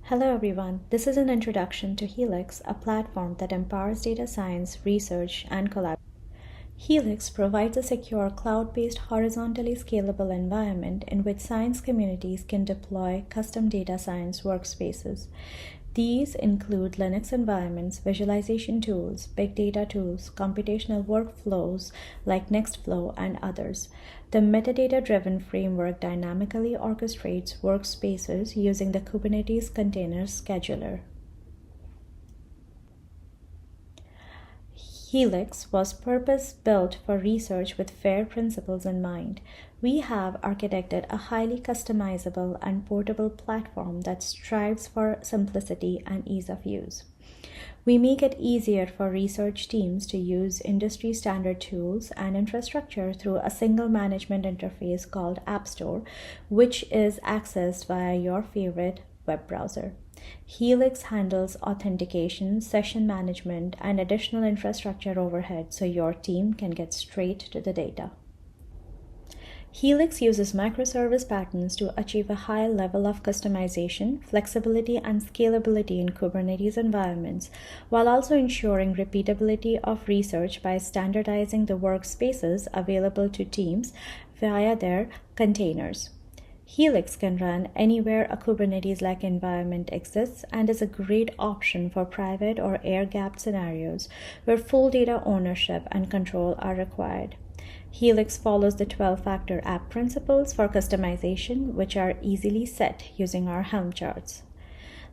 Hello everyone, this is an introduction to HeLx, a platform that empowers data science, research, and collaboration. HeLx provides a secure, cloud-based, horizontally scalable environment in which science communities can deploy custom data science workspaces. These include Linux environments, visualization tools, big data tools, computational workflows like Nextflow, and others. The metadata-driven framework dynamically orchestrates workspaces using the Kubernetes Container Scheduler. HeLx was purpose-built for research with FAIR principles in mind. We have architected a highly customizable and portable platform that strives for simplicity and ease of use. We make it easier for research teams to use industry standard tools and infrastructure through a single management interface called App Store, which is accessed via your favorite web browser. HeLx handles authentication, session management, and additional infrastructure overhead so your team can get straight to the data. HeLx uses microservice patterns to achieve a high level of customization, flexibility, and scalability in Kubernetes environments, while also ensuring repeatability of research by standardizing the workspaces available to teams via their containers. HeLx can run anywhere a Kubernetes-like environment exists and is a great option for private or air-gapped scenarios where full data ownership and control are required. HeLx follows the 12-factor app principles for customization, which are easily set using our Helm charts.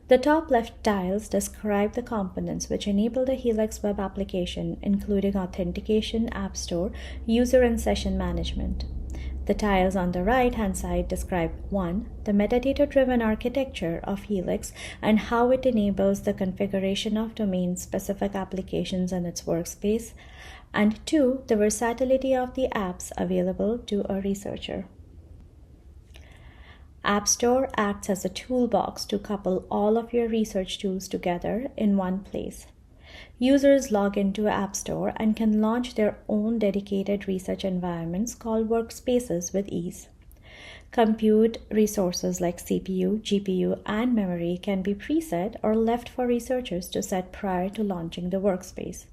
The top left tiles describe the components which enable the HeLx web application, including authentication, App Store, user and session management. The tiles on the right-hand side describe 1. The metadata-driven architecture of HeLx and how it enables the configuration of domain-specific applications in its workspace, and 2. The versatility of the apps available to a researcher. App Store acts as a toolbox to couple all of your research tools together in one place. Users log into App Store and can launch their own dedicated research environments called workspaces with ease. Compute resources like CPU, GPU, and memory can be preset or left for researchers to set prior to launching the workspace.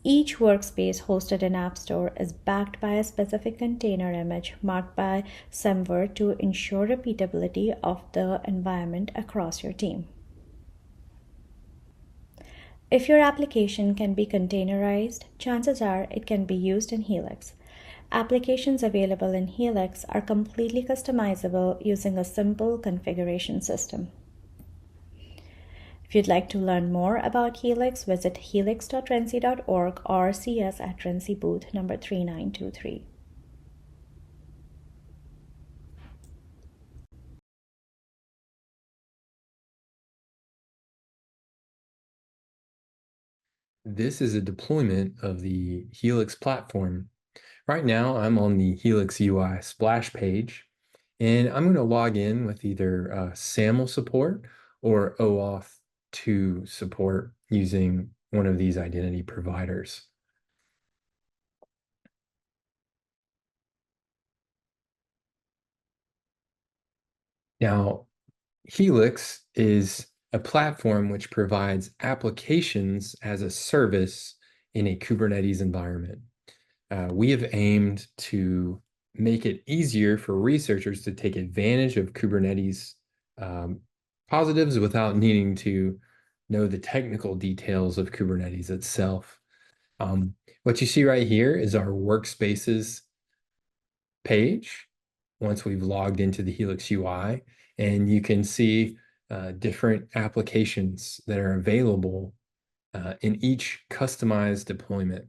Each workspace hosted in App Store is backed by a specific container image marked by Semver to ensure repeatability of the environment across your team. If your application can be containerized, chances are it can be used in HeLx. Applications available in HeLx are completely customizable using a simple configuration system. If you'd like to learn more about HeLx, visit helix.rensi.org or see us at Rensi booth number 3923. This is a deployment of the HeLx platform. Right now, I'm on the HeLx UI splash page, and I'm going to log in with either SAML support or OAuth 2 support using one of these identity providers. Now, HeLx is a platform which provides applications as a service in a Kubernetes environment. We have aimed to make it easier for researchers to take advantage of Kubernetes positives without needing to know the technical details of Kubernetes itself. What you see right here is our workspaces page once we've logged into the HeLx UI, and you can see different applications that are available in each customized deployment.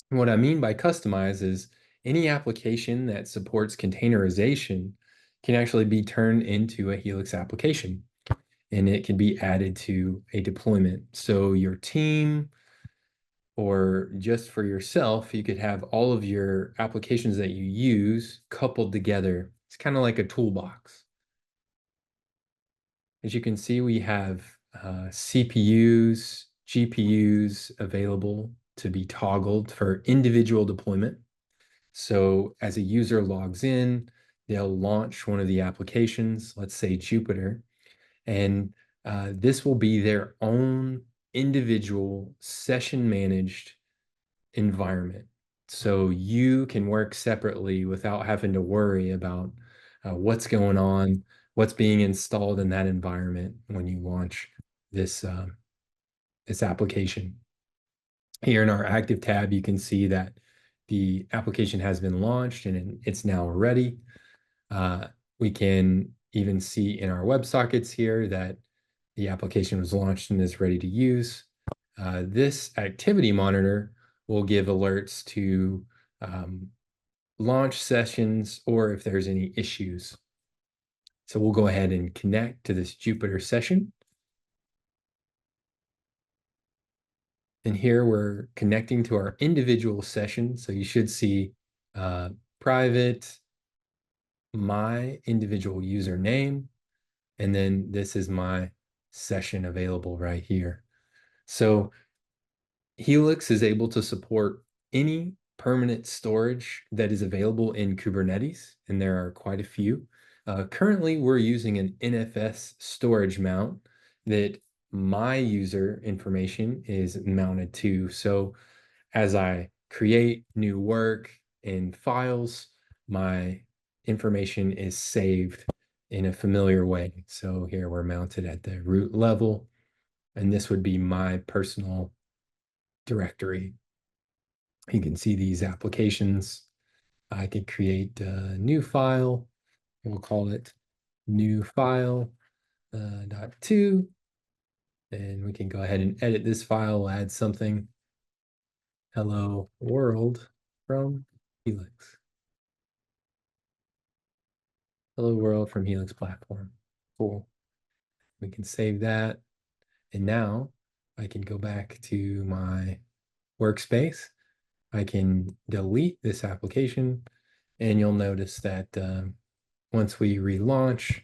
And what I mean by customize is any application that supports containerization can actually be turned into a HeLx application, and it can be added to a deployment. So your team or just for yourself, you could have all of your applications that you use coupled together. It's kind of like a toolbox. As you can see, we have CPUs, GPUs available to be toggled for individual deployment. So as a user logs in, they'll launch one of the applications, let's say Jupyter, and This will be their own individual session managed environment. So you can work separately without having to worry about what's going on, what's being installed in that environment when you launch this, this application. Here in our active tab, you can see that the application has been launched and it's now ready. We can even see in our WebSockets here that the application was launched and is ready to use. This activity monitor will give alerts to launch sessions or if there's any issues. So we'll go ahead and connect to this Jupyter session. And here we're connecting to our individual session. So you should see private, my individual username, and then this is my session available right here. So HeLx is able to support any permanent storage that is available in Kubernetes, and there are quite a few. Currently, we're using an NFS storage mount that my user information is mounted to. So as I create new work and files, my information is saved in a familiar way. So here we're mounted at the root level, and this would be my personal directory. You can see these applications. I could create a new file. We'll call it new file .2. And we can go ahead and edit this file, add something. Hello world from HeLx. Hello world from HeLx platform. Cool. We can save that. And now I can go back to my workspace. I can delete this application, and you'll notice that once we relaunch,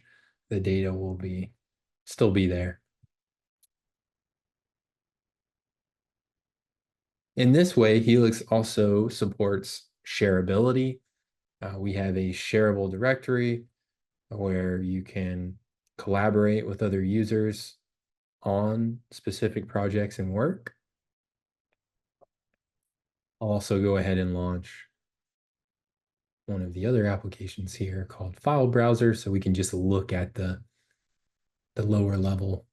the data will still be there. In this way, HeLx also supports shareability. We have a shareable directory where you can collaborate with other users on specific projects and work. I'll also go ahead and launch one of the other applications here called File Browser, so we can just look at the lower level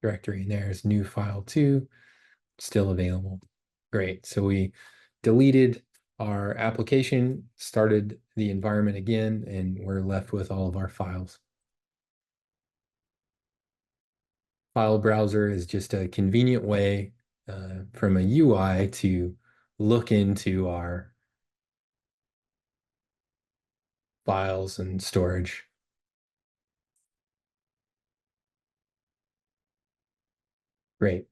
directory. And there's new file 2, still available. Great. So we deleted our application, started the environment again, and we're left with all of our files. File browser is just a convenient way from a UI to look into our files and storage. Great.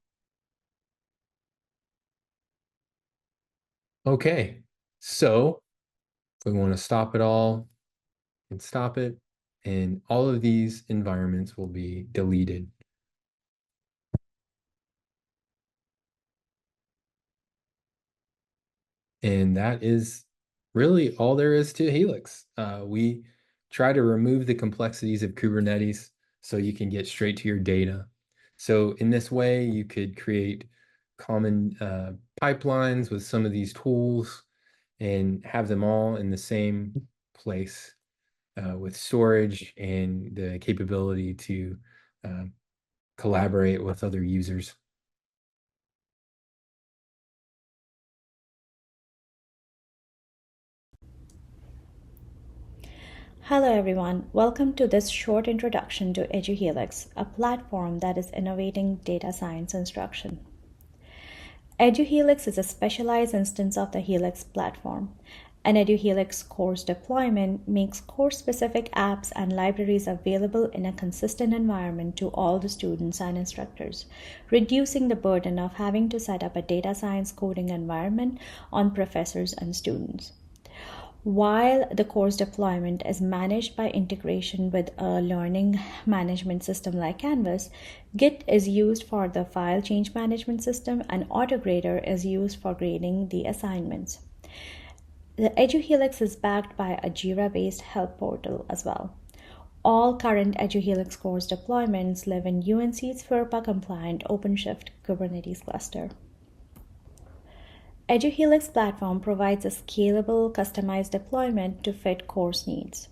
Okay, so if we want to stop it all, we can stop it, and all of these environments will be deleted. And that is really all there is to HeLx. We try to remove the complexities of Kubernetes so you can get straight to your data. So in this way, you could create common pipelines with some of these tools and have them all in the same place with storage and the capability to collaborate with other users. Hello everyone, welcome to this short introduction to EduHeLx, a platform that is innovating data science instruction. EduHeLx is a specialized instance of the HeLx platform. An EduHeLx course deployment makes course-specific apps and libraries available in a consistent environment to all the students and instructors, reducing the burden of having to set up a data science coding environment on professors and students. While the course deployment is managed by integration with a learning management system like Canvas, Git is used for the file change management system and AutoGrader is used for grading the assignments. The EduHeLx is backed by a Jira-based help portal as well. All current EduHeLx course deployments live in UNC's FERPA-compliant OpenShift Kubernetes cluster. EduHeLx platform provides a scalable, customized deployment to fit course needs.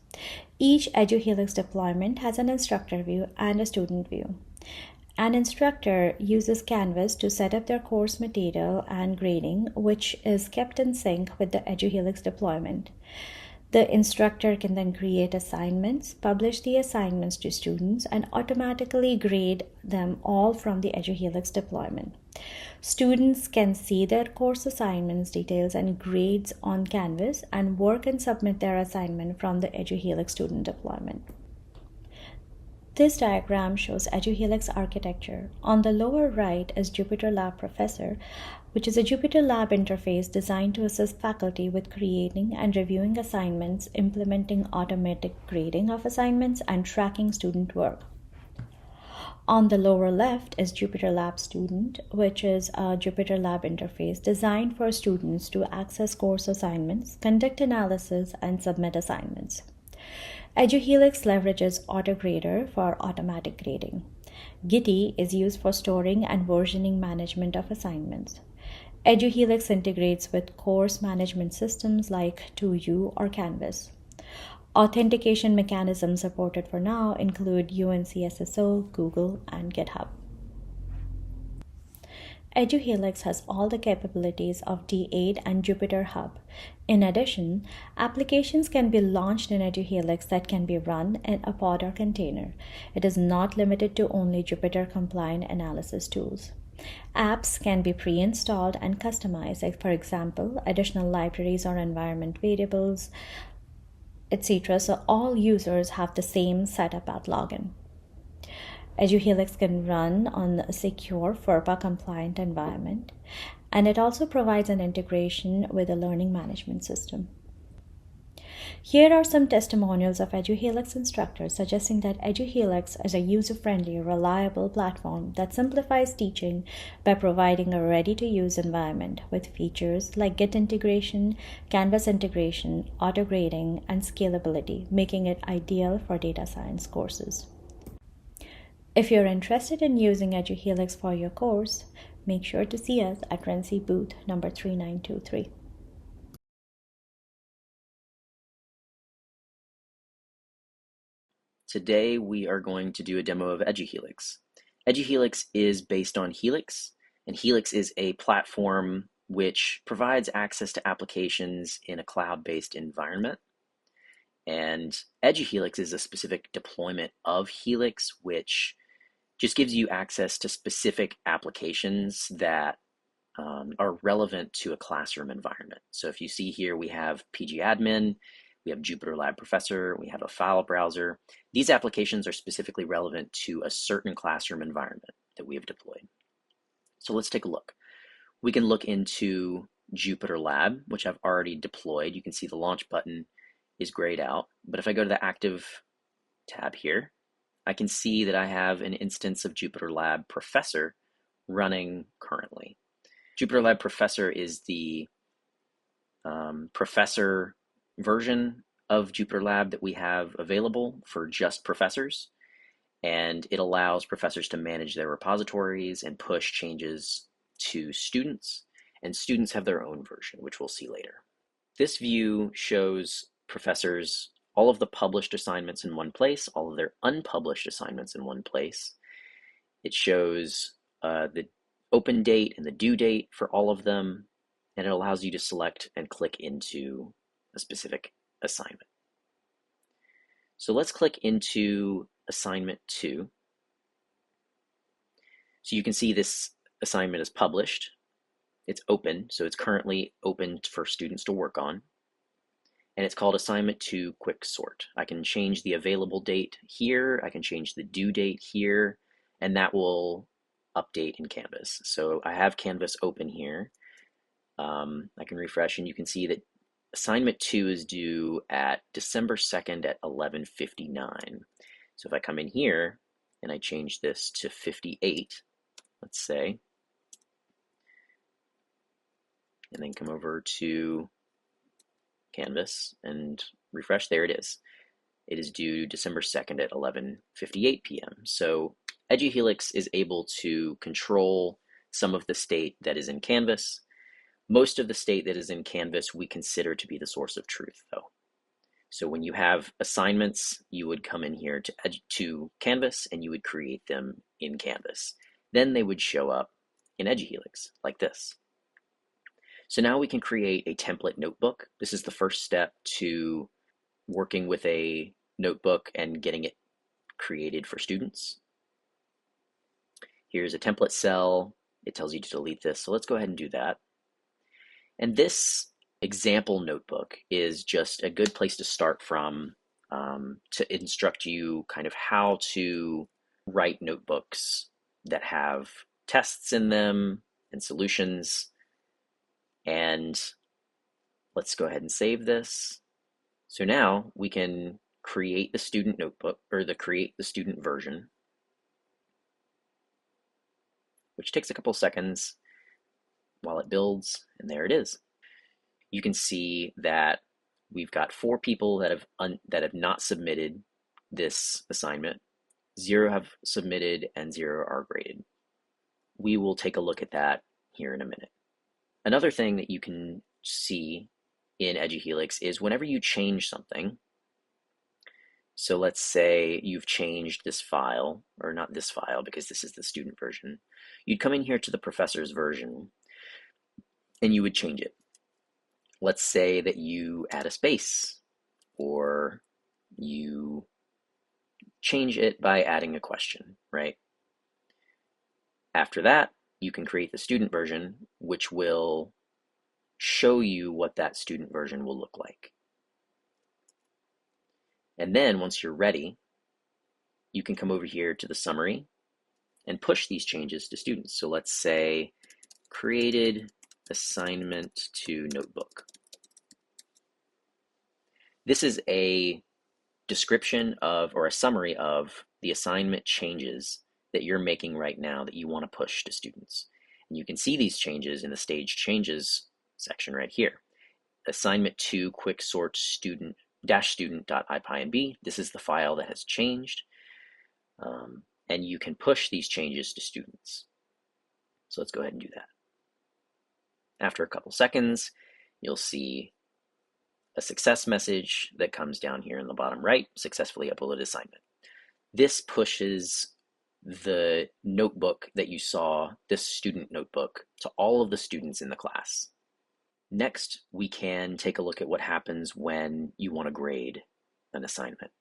Each EduHeLx deployment has an instructor view and a student view. An instructor uses Canvas to set up their course material and grading, which is kept in sync with the EduHeLx deployment. The instructor can then create assignments, publish the assignments to students, and automatically grade them all from the EduHeLx deployment. Students can see their course assignments, details, and grades on Canvas and work and submit their assignment from the EduHeLx student deployment. This diagram shows EduHeLx architecture. On the lower right is Jupyter Lab Professor, which is a Jupyter Lab interface designed to assist faculty with creating and reviewing assignments, implementing automatic grading of assignments, and tracking student work. On the lower left is Jupyter Lab Student, which is a Jupyter Lab interface designed for students to access course assignments, conduct analysis, and submit assignments. EduHeLx leverages AutoGrader for automatic grading. Gitee is used for storing and versioning management of assignments. EduHeLx integrates with course management systems like 2U or Canvas. Authentication mechanisms supported for now include UNC SSO, Google, and GitHub. EduHeLx has all the capabilities of D8 and Jupyter Hub. In addition, applications can be launched in EduHeLx that can be run in a pod or container. It is not limited to only Jupyter-compliant analysis tools. Apps can be pre-installed and customized, like, for example, additional libraries or environment variables, etc. So all users have the same setup at login. EduHeLx can run on a secure FERPA-compliant environment, and it also provides an integration with a learning management system. Here are some testimonials of EduHeLx instructors suggesting that EduHeLx is a user-friendly, reliable platform that simplifies teaching by providing a ready-to-use environment with features like Git integration, Canvas integration, auto-grading, and scalability, making it ideal for data science courses. If you're interested in using EduHeLx for your course, make sure to see us at RENCI booth number 3923. Today we are going to do a demo of EduHeLx. EduHeLx is based on HeLx, and HeLx is a platform which provides access to applications in a cloud-based environment. And EduHeLx is a specific deployment of HeLx, which just gives you access to specific applications that are relevant to a classroom environment. So if you see here, we have pgadmin, we have Jupyter Lab Professor, we have a file browser. These applications are specifically relevant to a certain classroom environment that we have deployed. So let's take a look. We can look into Jupyter Lab, which I've already deployed. You can see the launch button is grayed out. But if I go to the active tab here, I can see that I have an instance of Jupyter Lab Professor running currently. Jupyter Lab Professor is the professor version of Jupyter Lab that we have available for just professors, and it allows professors to manage their repositories and push changes to students, and students have their own version, which we'll see later. This view shows professors all of the published assignments in one place, all of their unpublished assignments in one place. It shows the open date and the due date for all of them, and it allows you to select and click into a specific assignment. So let's click into assignment 2. So you can see this assignment is published. It's open, so it's currently open for students to work on. And it's called assignment 2 quick sort. I can change the available date here, I can change the due date here, and that will update in Canvas. So I have Canvas open here. I can refresh and you can see that assignment 2 is due at December 2nd at 11:59. So if I come in here and I change this to 58, let's say, and then come over to Canvas and refresh. There it is. It is due December 2nd at 11:58 p.m. So EduHeLx is able to control some of the state that is in Canvas. Most of the state that is in Canvas we consider to be the source of truth, though. So when you have assignments, you would come in here to Canvas and you would create them in Canvas. Then they would show up in EduHeLx like this. So now we can create a template notebook. This is the first step to working with a notebook and getting it created for students. Here's a template cell. It tells you to delete this. So let's go ahead and do that. And this example notebook is just a good place to start from to instruct you kind of how to write notebooks that have tests in them and solutions. And let's go ahead and save this. So now we can create the student notebook, or create the student version, which takes a couple seconds while it builds, and there it is. You can see that we've got 4 people that have not submitted this assignment. 0 have submitted and 0 are graded. We will take a look at that here in a minute. Another thing that you can see in EduHeLx is whenever you change something, so let's say you've changed this file, or not this file because this is the student version, you'd come in here to the professor's version and you would change it. Let's say that you add a space, or you change it by adding a question, right? After that, you can create the student version, which will show you what that student version will look like. And then once you're ready, you can come over here to the summary and push these changes to students. So let's say created assignment to notebook. This is a description of, or a summary of, the assignment changes that you're making right now that you want to push to students. And you can see these changes in the stage changes section right here. Assignment 2 quick sort student -student.ipynb. This is the file that has changed. And you can push these changes to students. So let's go ahead and do that. After a couple seconds, you'll see a success message that comes down here in the bottom right, successfully uploaded assignment. This pushes the notebook that you saw, this student notebook, to all of the students in the class. Next, we can take a look at what happens when you want to grade an assignment.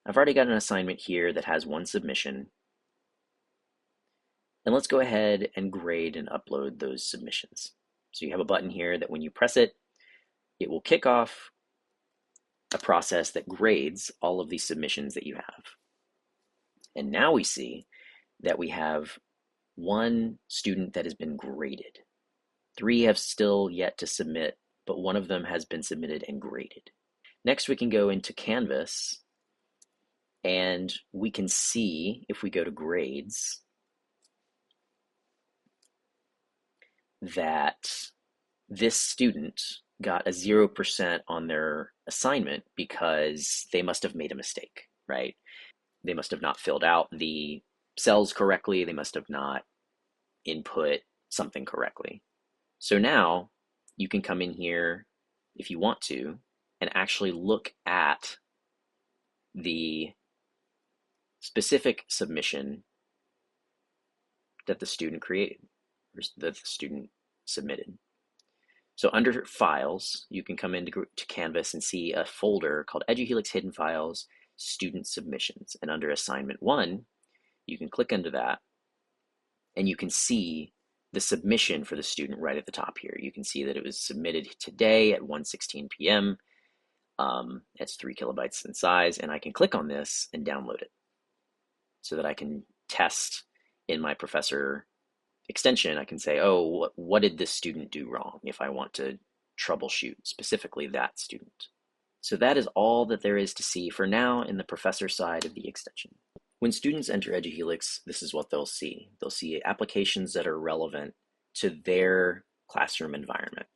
I've already got an assignment here that has 1 submission. And let's go ahead and grade and upload those submissions. So you have a button here that when you press it, it will kick off a process that grades all of these submissions that you have. And now we see that we have 1 student that has been graded. 3 have still yet to submit, but 1 of them has been submitted and graded. Next, we can go into Canvas, and we can see, if we go to grades, that this student got a 0% on their assignment because they must have made a mistake, right? They must have not filled out the cells correctly. They must have not input something correctly. So now you can come in here if you want to and actually look at the specific submission that the student created, or that the student submitted. So under Files, you can come into Canvas and see a folder called EduHeLx Hidden Files, Student Submissions. And under Assignment 1, you can click into that, and you can see the submission for the student right at the top here. You can see that it was submitted today at 1:16 p.m. It's 3 kilobytes in size, and I can click on this and download it so that I can test in my professor extension. I can say, oh, what did this student do wrong, if I want to troubleshoot specifically that student. So that is all that there is to see for now in the professor side of the extension. When students enter EduHeLx, this is what they'll see. They'll see applications that are relevant to their classroom environment.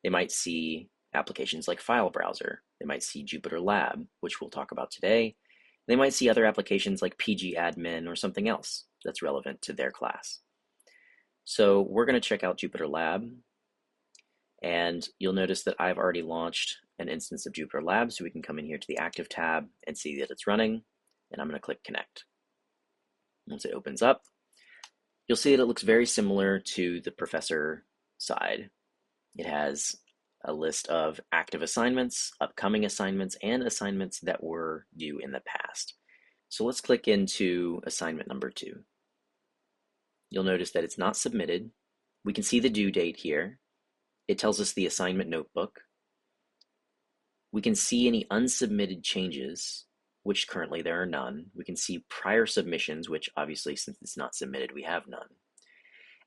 They might see applications like File Browser. They might see Jupyter Lab, which we'll talk about today. They might see other applications like PG Admin or something else that's relevant to their class. So we're going to check out Jupyter Lab, and you'll notice that I've already launched an instance of Jupyter Lab, so we can come in here to the Active tab and see that it's running, and I'm going to click Connect. Once it opens up, you'll see that it looks very similar to the professor side. It has a list of active assignments, upcoming assignments, and assignments that were due in the past. So let's click into assignment number 2. You'll notice that it's not submitted. We can see the due date here. It tells us the assignment notebook. We can see any unsubmitted changes, which currently there are none. We can see prior submissions, which obviously since it's not submitted, we have none.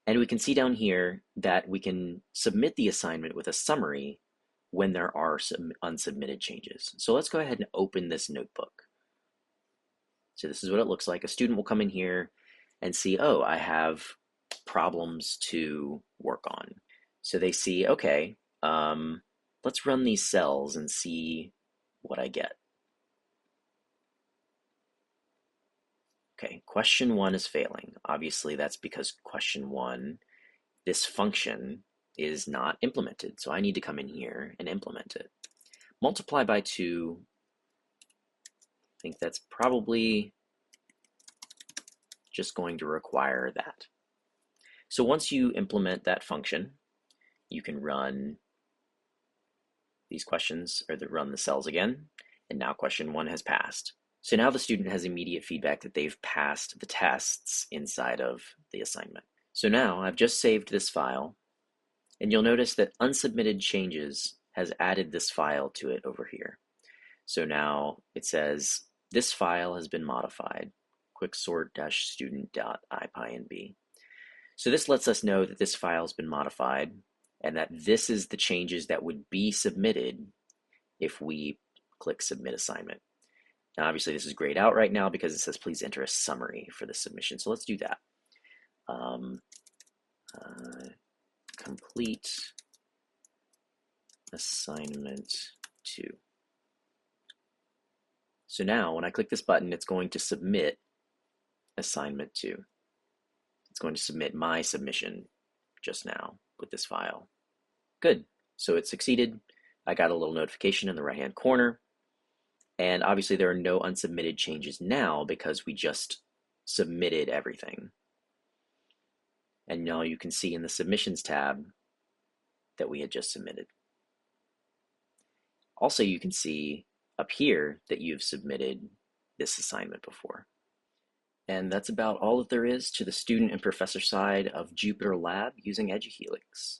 And we can see down here that we can submit the assignment with a summary when there are some unsubmitted changes. So let's go ahead and open this notebook. So this is what it looks like. A student will come in here and see, oh, I have problems to work on. So they see, okay, let's run these cells and see what I get. Okay, question 1 is failing. Obviously, that's because question 1, this function is not implemented. So I need to come in here and implement it. Multiply by 2, I think that's probably just going to require that. So once you implement that function, you can run these questions, or run the cells again, and now question 1 has passed. So now the student has immediate feedback that they've passed the tests inside of the assignment. So now I've just saved this file, and you'll notice that unsubmitted changes has added this file to it over here. So now it says this file has been modified, quicksort-student.ipynb. So this lets us know that this file has been modified and that this is the changes that would be submitted if we click Submit Assignment. Now, obviously, this is grayed out right now because it says please enter a summary for the submission. So let's do that. Complete assignment 2. So now when I click this button, it's going to submit assignment 2. It's going to submit my submission just now with this file. Good. So it succeeded. I got a little notification in the right-hand corner. And obviously there are no unsubmitted changes now because we just submitted everything. And now you can see in the Submissions tab that we had just submitted. Also, you can see up here that you've submitted this assignment before. And that's about all that there is to the student and professor side of Jupyter Lab using EduHeLx.